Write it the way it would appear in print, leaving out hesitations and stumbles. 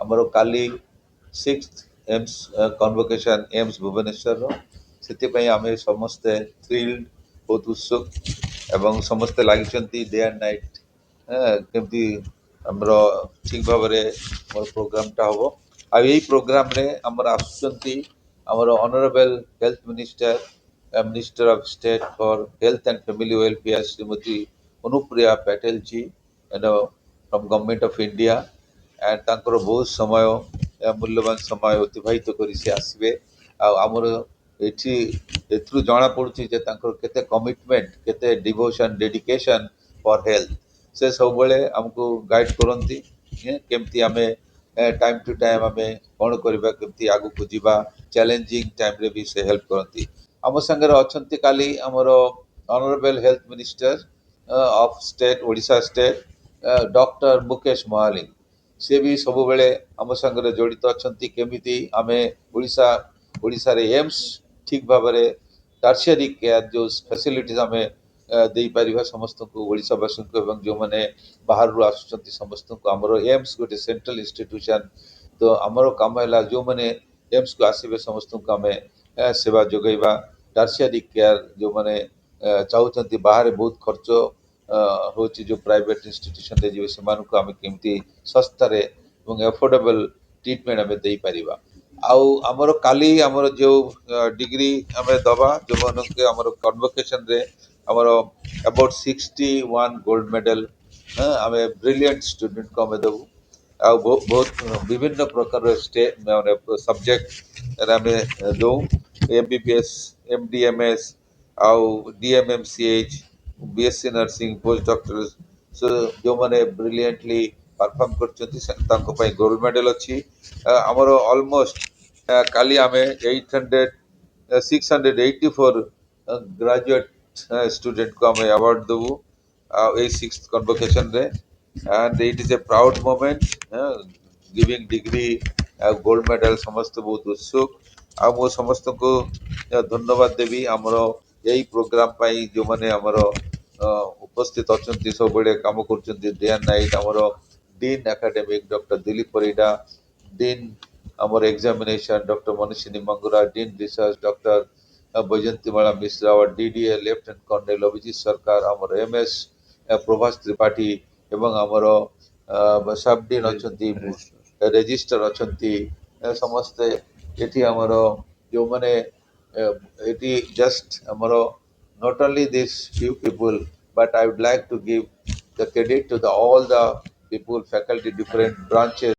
ଆମର କାଲି 6th AIIMS convocation AIIMS ଭୁବନେଶ୍ୱରର ସେଥିପାଇଁ ଆମେ ସମସ୍ତେ ଥ୍ରିଲ୍ଡ ବହୁତ ଉତ୍ସୁକ ଏବଂ ସମସ୍ତେ ଲାଗିଛନ୍ତି ଡେ ଆଣ୍ଡ ନାଇଟ୍ କେମିତି ଆମର ଠିକ୍ ଭାବରେ ଆମର ପ୍ରୋଗ୍ରାମଟା ହେବ। ଆଉ ଏଇ ପ୍ରୋଗ୍ରାମରେ ଆମର ଆସୁଛନ୍ତି ଆମର honourable health minister of state for health and family welfare Shrimati Anupriya Patel G from government of India and ତାଙ୍କର ବହୁତ ସମୟ ମୂଲ୍ୟବାନ ସମୟ ଅତିବାହିତ କରି ସେ ଆସିବେ। ଆଉ ଆମର ଏଠି ଏଥିରୁ ଜଣାପଡ଼ୁଛି ଯେ ତାଙ୍କର କେତେ କମିଟମେଣ୍ଟ କେତେ ଡିଭୋସନ୍ ଡେଡିକେସନ୍ ଫର୍ ହେଲ୍ଥ। ସେ ସବୁବେଳେ ଆମକୁ ଗାଇଡ଼ କରନ୍ତି କେମିତି ଆମେ ଟାଇମ୍ ଟୁ ଟାଇମ୍ ଆମେ କ'ଣ କରିବା କେମିତି ଆଗକୁ ଯିବା ଚ୍ୟାଲେଞ୍ଜିଂ ଟାଇମ୍ରେ ବି ସେ ହେଲ୍ପ କରନ୍ତି। ଆମ ସାଙ୍ଗରେ ଅଛନ୍ତି କାଲି ଆମର honourable health minister of state Odisha state doctor Mukesh Mahalik. ସେ ବି ସବୁବେଳେ ଆମ ସାଙ୍ଗରେ ଜଡ଼ିତ ଅଛନ୍ତି କେମିତି ଆମେ ଓଡ଼ିଶାରେ ଏମ୍ସ ଠିକ୍ ଭାବରେ ଟର୍ସିୟରୀ କେୟାର ଯେଉଁ ଫ୍ୟାସିଲିଟିଜ୍ ଆମେ ଦେଇପାରିବା ସମସ୍ତଙ୍କୁ ଓଡ଼ିଶାବାସୀଙ୍କୁ ଏବଂ ଯେଉଁମାନେ ବାହାରରୁ ଆସୁଛନ୍ତି ସମସ୍ତଙ୍କୁ। ଆମର ଏମ୍ସ ଗୋଟେ ସେଣ୍ଟ୍ରାଲ ଇନଷ୍ଟିଟ୍ୟୁସନ୍, ତ ଆମର କାମ ହେଲା ଯେଉଁମାନେ ଏମ୍ସକୁ ଆସିବେ ସମସ୍ତଙ୍କୁ ଆମେ ସେବା ଯୋଗାଇବା। ଟର୍ସିୟରୀ କେୟାର ଯେଉଁମାନେ ଚାହୁଁଛନ୍ତି ବାହାରେ ବହୁତ ଖର୍ଚ୍ଚ ହେଉଛି ଯେଉଁ ପ୍ରାଇଭେଟ୍ ଇନଷ୍ଟିଟ୍ୟୁସନ୍ରେ ଯିବେ ସେମାନଙ୍କୁ ଆମେ କେମିତି ଶସ୍ତାରେ ଏବଂ ଏଫୋର୍ଡେବଲ୍ ଟ୍ରିଟମେଣ୍ଟ ଆମେ ଦେଇପାରିବା। ଆଉ ଆମର କାଲି ଆମର ଯେଉଁ ଡିଗ୍ରୀ ଆମେ ଦେବା ଯେଉଁମାନଙ୍କୁ ଆମର କନଭୋକେସନରେ ଆମର ଆବାଉଟ୍ 61 ଗୋଲ୍ଡ ମେଡାଲ ଆମେ ବ୍ରିଲିଏଣ୍ଟ ଷ୍ଟୁଡେଣ୍ଟକୁ ଆମେ ଦେବୁ। ଆଉ ବହୁତ ବିଭିନ୍ନ ପ୍ରକାରର ମାନେ ସବଜେକ୍ଟରେ ଆମେ ଦେଉ MBBS MDMS ଆଉ DMMCH BSc nursing post doctor ଯେଉଁମାନେ ବ୍ରିଲିଏଣ୍ଟଲି ପରଫର୍ମ କରିଛନ୍ତି ତାଙ୍କ ପାଇଁ ଗୋଲ୍ଡ ମେଡାଲ ଅଛି। ଆମର ଅଲମୋଷ୍ଟ କାଲି ଆମେ 684 ଗ୍ରାଜୁଏଟ୍ ଷ୍ଟୁଡେଣ୍ଟକୁ ଆମେ ଆୱାର୍ଡ଼ ଦେବୁ ଆଉ ଏଇ 6th କନଭୋକେସନରେ। And it is a proud moment giving degree ଆଉ ଗୋଲ୍ଡ ମେଡାଲ ସମସ୍ତେ ବହୁତ ଉତ୍ସୁକ। ଆଉ ମୁଁ ସମସ୍ତଙ୍କୁ ଧନ୍ୟବାଦ ଦେବି ଆମର ଏଇ ପ୍ରୋଗ୍ରାମ ପାଇଁ ଯେଉଁମାନେ ଆମର ଉପସ୍ଥିତ ଅଛନ୍ତି ସବୁବେଳେ କାମ କରୁଛନ୍ତି ଡେ ଆଣ୍ଡ ନାଇଟ୍। ଆମର dean academic doctor Dilip Parida, dean ଆମର examination doctor Manishini Mangura, dean research doctor Baijayantimala Mishra, DDA lieutenant colonel Abhijit Sarkar, ଆମର MS ପ୍ରଭାସ ତ୍ରିପାଠୀ ଏବଂ ଆମର ସବ୍ ଡିନ୍ ଅଛନ୍ତି, ରେଜିଷ୍ଟ୍ରାର ଅଛନ୍ତି। ସମସ୍ତେ ଏଠି ଆମର ଯେଉଁମାନେ ଏଠି ଜଷ୍ଟ ଆମର not only these few people, but I would like to give the credit to all the people, faculty, different branches.